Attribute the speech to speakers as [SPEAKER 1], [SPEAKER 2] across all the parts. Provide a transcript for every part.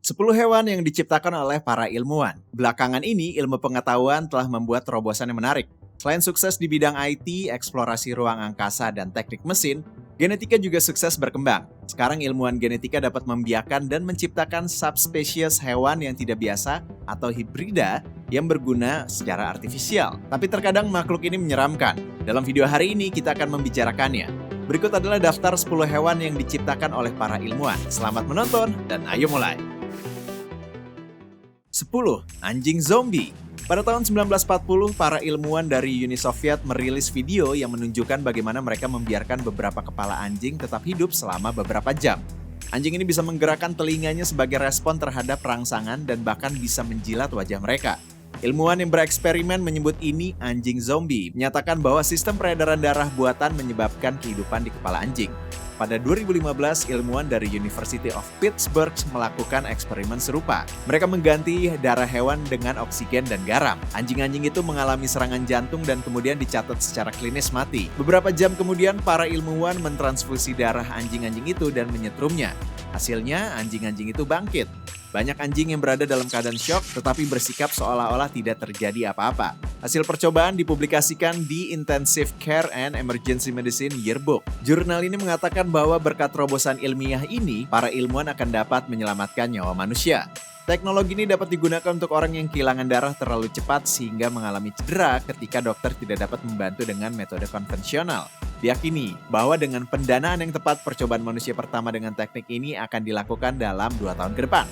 [SPEAKER 1] 10 hewan yang diciptakan oleh para ilmuwan. Belakangan ini, ilmu pengetahuan telah membuat terobosan yang menarik. Selain sukses di bidang IT, eksplorasi ruang angkasa, dan teknik mesin, genetika juga sukses berkembang. Sekarang ilmuwan genetika dapat membiarkan dan menciptakan subspesies hewan yang tidak biasa atau hibrida yang berguna secara artifisial. Tapi terkadang makhluk ini menyeramkan. Dalam video hari ini kita akan membicarakannya. Berikut adalah daftar 10 hewan yang diciptakan oleh para ilmuwan. Selamat menonton dan ayo mulai. 10. Anjing zombie. Pada tahun 1940, para ilmuwan dari Uni Soviet merilis video yang menunjukkan bagaimana mereka membiarkan beberapa kepala anjing tetap hidup selama beberapa jam. Anjing ini bisa menggerakkan telinganya sebagai respon terhadap rangsangan dan bahkan bisa menjilat wajah mereka. Ilmuwan yang bereksperimen menyebut ini anjing zombie, menyatakan bahwa sistem peredaran darah buatan menyebabkan kehidupan di kepala anjing. Pada 2015, ilmuwan dari University of Pittsburgh melakukan eksperimen serupa. Mereka mengganti darah hewan dengan oksigen dan garam. Anjing-anjing itu mengalami serangan jantung dan kemudian dicatat secara klinis mati. Beberapa jam kemudian, para ilmuwan mentransfusi darah anjing-anjing itu dan menyetrumnya. Hasilnya, anjing-anjing itu bangkit. Banyak anjing yang berada dalam keadaan syok tetapi bersikap seolah-olah tidak terjadi apa-apa. Hasil percobaan dipublikasikan di Intensive Care and Emergency Medicine Yearbook. Jurnal ini mengatakan bahwa berkat terobosan ilmiah ini, para ilmuwan akan dapat menyelamatkan nyawa manusia. Teknologi ini dapat digunakan untuk orang yang kehilangan darah terlalu cepat sehingga mengalami cedera ketika dokter tidak dapat membantu dengan metode konvensional. Diyakini bahwa dengan pendanaan yang tepat, percobaan manusia pertama dengan teknik ini akan dilakukan dalam 2 tahun ke depan.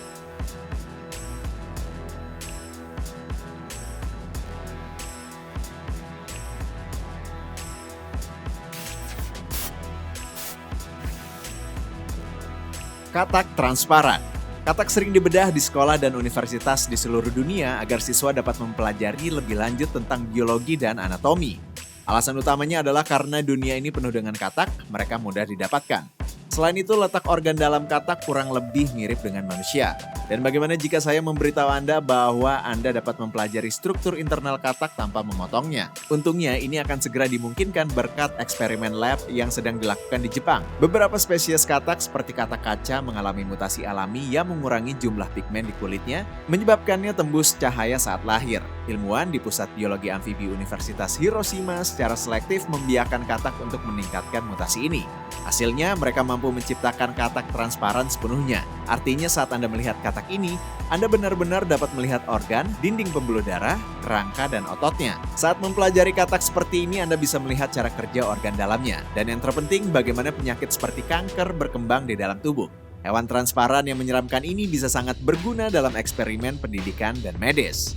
[SPEAKER 1] Katak transparan. Katak sering dibedah di sekolah dan universitas di seluruh dunia agar siswa dapat mempelajari lebih lanjut tentang biologi dan anatomi. Alasan utamanya adalah karena dunia ini penuh dengan katak, mereka mudah didapatkan. Selain itu, letak organ dalam katak kurang lebih mirip dengan manusia. Dan bagaimana jika saya memberitahu Anda bahwa Anda dapat mempelajari struktur internal katak tanpa memotongnya? Untungnya, ini akan segera dimungkinkan berkat eksperimen lab yang sedang dilakukan di Jepang. Beberapa spesies katak seperti katak kaca mengalami mutasi alami yang mengurangi jumlah pigmen di kulitnya, menyebabkannya tembus cahaya saat lahir. Ilmuwan di Pusat Biologi Amfibi Universitas Hiroshima secara selektif membiarkan katak untuk meningkatkan mutasi ini. Hasilnya, mereka mampu menciptakan katak transparan sepenuhnya. Artinya saat Anda melihat katak ini, Anda benar-benar dapat melihat organ, dinding pembuluh darah, kerangka, dan ototnya. Saat mempelajari katak seperti ini, Anda bisa melihat cara kerja organ dalamnya. Dan yang terpenting, bagaimana penyakit seperti kanker berkembang di dalam tubuh. Hewan transparan yang menyeramkan ini bisa sangat berguna dalam eksperimen pendidikan dan medis.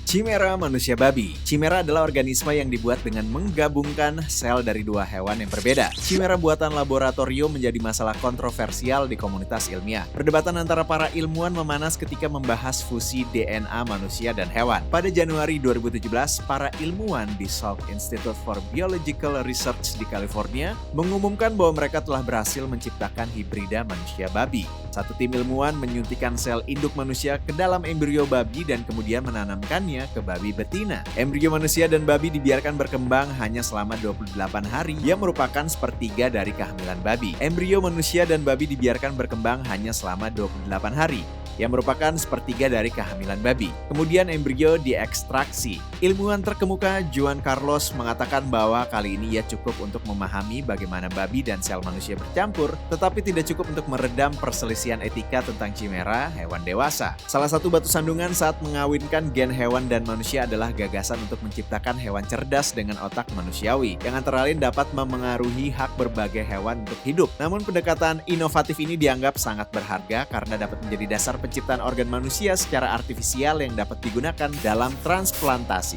[SPEAKER 1] Chimera manusia babi. Chimera adalah organisme yang dibuat dengan menggabungkan sel dari 2 hewan yang berbeda. Chimera buatan laboratorium menjadi masalah kontroversial di komunitas ilmiah. Perdebatan antara para ilmuwan memanas ketika membahas fusi DNA manusia dan hewan. Pada Januari 2017, para ilmuwan di Salk Institute for Biological Research di California mengumumkan bahwa mereka telah berhasil menciptakan hibrida manusia babi. Satu tim ilmuwan menyuntikkan sel induk manusia ke dalam embrio babi dan kemudian menanamkannya ke babi betina. Embrio manusia dan babi dibiarkan berkembang hanya selama 28 hari yang merupakan sepertiga dari kehamilan babi. Embrio manusia dan babi dibiarkan berkembang hanya selama 28 hari yang merupakan sepertiga dari kehamilan babi. Kemudian embrio diekstraksi. Ilmuwan terkemuka Juan Carlos mengatakan bahwa kali ini ia cukup untuk memahami bagaimana babi dan sel manusia bercampur, tetapi tidak cukup untuk meredam perselisihan etika tentang chimera, hewan dewasa. Salah satu batu sandungan saat mengawinkan gen hewan dan manusia adalah gagasan untuk menciptakan hewan cerdas dengan otak manusiawi, yang antara lain dapat memengaruhi hak berbagai hewan untuk hidup. Namun pendekatan inovatif ini dianggap sangat berharga karena dapat menjadi dasar penciptaan organ manusia secara artifisial yang dapat digunakan dalam transplantasi.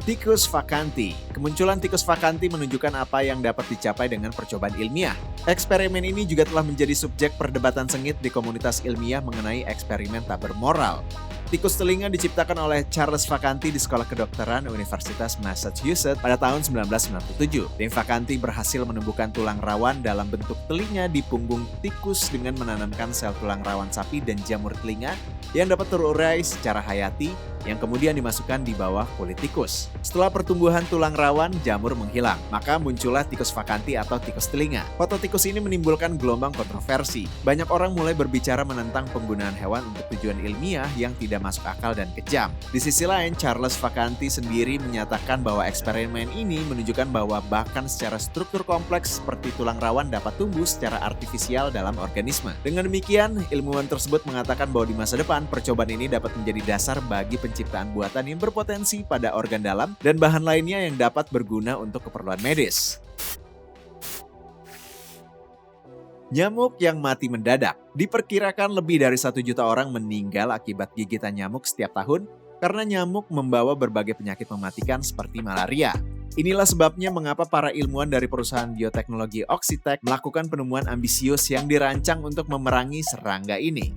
[SPEAKER 1] Tikus vacanti. Kemunculan tikus vacanti menunjukkan apa yang dapat dicapai dengan percobaan ilmiah. Eksperimen ini juga telah menjadi subjek perdebatan sengit di komunitas ilmiah mengenai eksperimen tak bermoral. Tikus telinga diciptakan oleh Charles Vacanti di Sekolah Kedokteran Universitas Massachusetts pada tahun 1997. Tim Vacanti berhasil menumbuhkan tulang rawan dalam bentuk telinga di punggung tikus dengan menanamkan sel tulang rawan sapi dan jamur telinga yang dapat terurai secara hayati yang kemudian dimasukkan di bawah kulit tikus. Setelah pertumbuhan tulang rawan, jamur menghilang, maka muncullah tikus vakanti atau tikus telinga. Foto tikus ini menimbulkan gelombang kontroversi. Banyak orang mulai berbicara menentang penggunaan hewan untuk tujuan ilmiah yang tidak masuk akal dan kejam. Di sisi lain, Charles Vacanti sendiri menyatakan bahwa eksperimen ini menunjukkan bahwa bahkan secara struktur kompleks seperti tulang rawan dapat tumbuh secara artifisial dalam organisme. Dengan demikian, ilmuwan tersebut mengatakan bahwa di masa depan, percobaan ini dapat menjadi dasar bagi penciptaan buatan yang berpotensi pada organ dalam dan bahan lainnya yang dapat berguna untuk keperluan medis. Nyamuk yang mati mendadak. Diperkirakan lebih dari 1 juta orang meninggal akibat gigitan nyamuk setiap tahun karena nyamuk membawa berbagai penyakit mematikan seperti malaria. Inilah sebabnya mengapa para ilmuwan dari perusahaan bioteknologi Oxitec melakukan penemuan ambisius yang dirancang untuk memerangi serangga ini.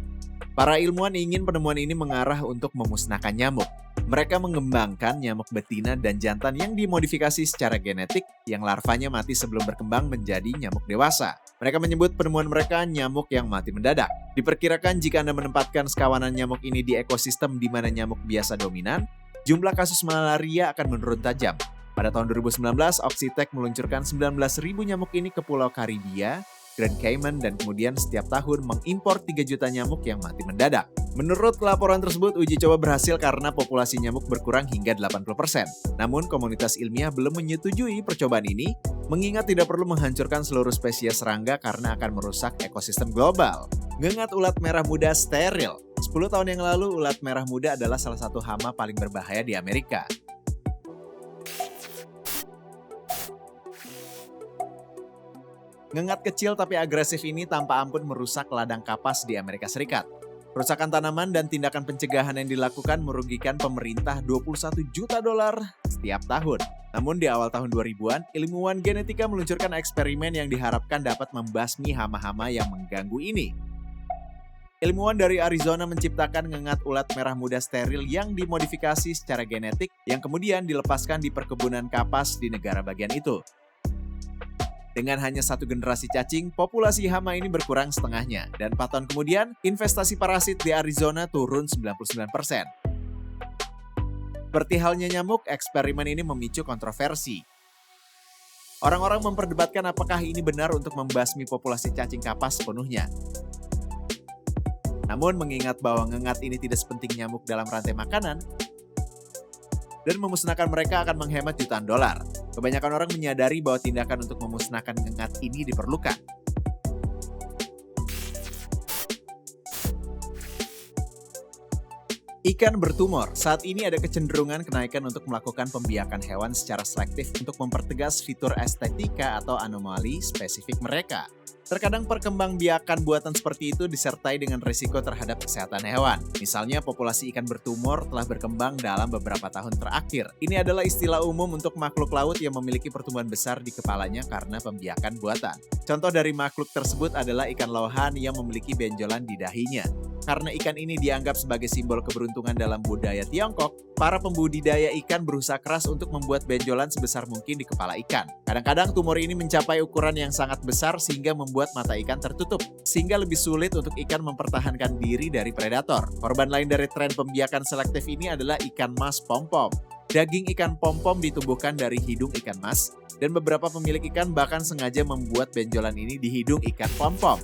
[SPEAKER 1] Para ilmuwan ingin penemuan ini mengarah untuk memusnahkan nyamuk. Mereka mengembangkan nyamuk betina dan jantan yang dimodifikasi secara genetik yang larvanya mati sebelum berkembang menjadi nyamuk dewasa. Mereka menyebut penemuan mereka nyamuk yang mati mendadak. Diperkirakan jika Anda menempatkan sekawanan nyamuk ini di ekosistem di mana nyamuk biasa dominan, jumlah kasus malaria akan menurun tajam. Pada tahun 2019, Oxitec meluncurkan 19.000 nyamuk ini ke Pulau Karibia, Grand Cayman, dan kemudian setiap tahun mengimpor 3 juta nyamuk yang mati mendadak. Menurut laporan tersebut, uji coba berhasil karena populasi nyamuk berkurang hingga 80%. Namun, komunitas ilmiah belum menyetujui percobaan ini, mengingat tidak perlu menghancurkan seluruh spesies serangga karena akan merusak ekosistem global. Ngengat ulat merah muda steril. 10 tahun yang lalu, ulat merah muda adalah salah satu hama paling berbahaya di Amerika. Ngengat kecil tapi agresif ini tanpa ampun merusak ladang kapas di Amerika Serikat. Perusakan tanaman dan tindakan pencegahan yang dilakukan merugikan pemerintah 21 juta dolar setiap tahun. Namun di awal tahun 2000-an, ilmuwan genetika meluncurkan eksperimen yang diharapkan dapat membasmi hama-hama yang mengganggu ini. Ilmuwan dari Arizona menciptakan ngengat ulat merah muda steril yang dimodifikasi secara genetik yang kemudian dilepaskan di perkebunan kapas di negara bagian itu. Dengan hanya 1 generasi cacing, populasi hama ini berkurang setengahnya, dan 4 tahun kemudian, investasi parasit di Arizona turun 99%. Seperti halnya nyamuk, eksperimen ini memicu kontroversi. Orang-orang memperdebatkan apakah ini benar untuk membasmi populasi cacing kapas sepenuhnya. Namun mengingat bahwa ngengat ini tidak sepenting nyamuk dalam rantai makanan, dan memusnahkan mereka akan menghemat jutaan dolar. Kebanyakan orang menyadari bahwa tindakan untuk memusnahkan ngengat ini diperlukan. Ikan bertumor. Saat ini ada kecenderungan kenaikan untuk melakukan pembiakan hewan secara selektif untuk mempertegas fitur estetika atau anomali spesifik mereka. Terkadang perkembangbiakan buatan seperti itu disertai dengan risiko terhadap kesehatan hewan. Misalnya, populasi ikan bertumor telah berkembang dalam beberapa tahun terakhir. Ini adalah istilah umum untuk makhluk laut yang memiliki pertumbuhan besar di kepalanya karena pembiakan buatan. Contoh dari makhluk tersebut adalah ikan lohan yang memiliki benjolan di dahinya. Karena ikan ini dianggap sebagai simbol keberuntungan dalam budaya Tiongkok, para pembudidaya ikan berusaha keras untuk membuat benjolan sebesar mungkin di kepala ikan. Kadang-kadang tumor ini mencapai ukuran yang sangat besar sehingga membuat mata ikan tertutup, sehingga lebih sulit untuk ikan mempertahankan diri dari predator. Korban lain dari tren pembiakan selektif ini adalah ikan mas pom-pom. Daging ikan pom-pom ditumbuhkan dari hidung ikan mas, dan beberapa pemilik ikan bahkan sengaja membuat benjolan ini di hidung ikan pom-pom.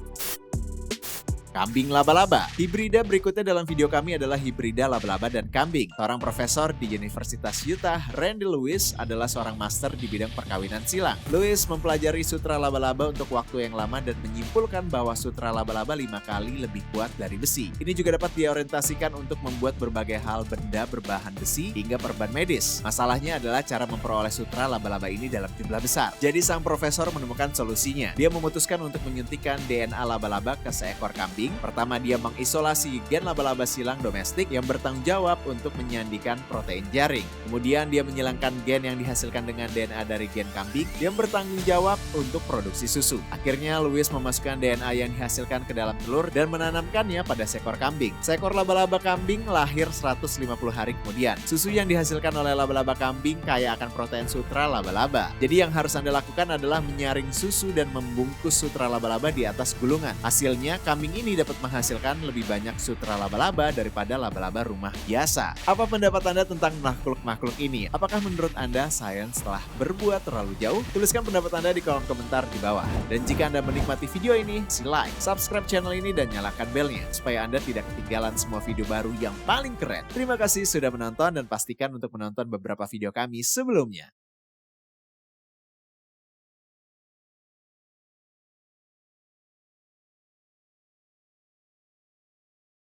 [SPEAKER 1] Kambing laba-laba. Hibrida berikutnya dalam video kami adalah hibrida laba-laba dan kambing. Seorang profesor di Universitas Utah, Randy Lewis, adalah seorang master di bidang perkawinan silang. Lewis mempelajari sutra laba-laba untuk waktu yang lama dan menyimpulkan bahwa sutra laba-laba 5 kali lebih kuat dari besi. Ini juga dapat diorientasikan untuk membuat berbagai hal benda berbahan besi hingga perban medis. Masalahnya adalah cara memperoleh sutra laba-laba ini dalam jumlah besar. Jadi sang profesor menemukan solusinya. Dia memutuskan untuk menyuntikkan DNA laba-laba ke seekor kambing. Pertama, dia mengisolasi gen laba-laba silang domestik yang bertanggung jawab untuk menyandikan protein jaring. Kemudian dia menyilangkan gen yang dihasilkan dengan DNA dari gen kambing yang bertanggung jawab untuk produksi susu. Akhirnya Lewis memasukkan DNA yang dihasilkan ke dalam telur dan menanamkannya pada seekor kambing. Seekor laba-laba kambing lahir 150 hari kemudian. Susu yang dihasilkan oleh laba-laba kambing kaya akan protein sutra laba-laba. Jadi yang harus Anda lakukan adalah menyaring susu dan membungkus sutra laba-laba di atas gulungan. Hasilnya, kambing ini ini dapat menghasilkan lebih banyak sutra laba-laba daripada laba-laba rumah biasa. Apa pendapat Anda tentang makhluk-makhluk ini? Apakah menurut Anda sains telah berbuat terlalu jauh? Tuliskan pendapat Anda di kolom komentar di bawah. Dan jika Anda menikmati video ini, like, subscribe channel ini dan nyalakan belnya supaya Anda tidak ketinggalan semua video baru yang paling keren. Terima kasih sudah menonton dan pastikan untuk menonton beberapa video kami sebelumnya.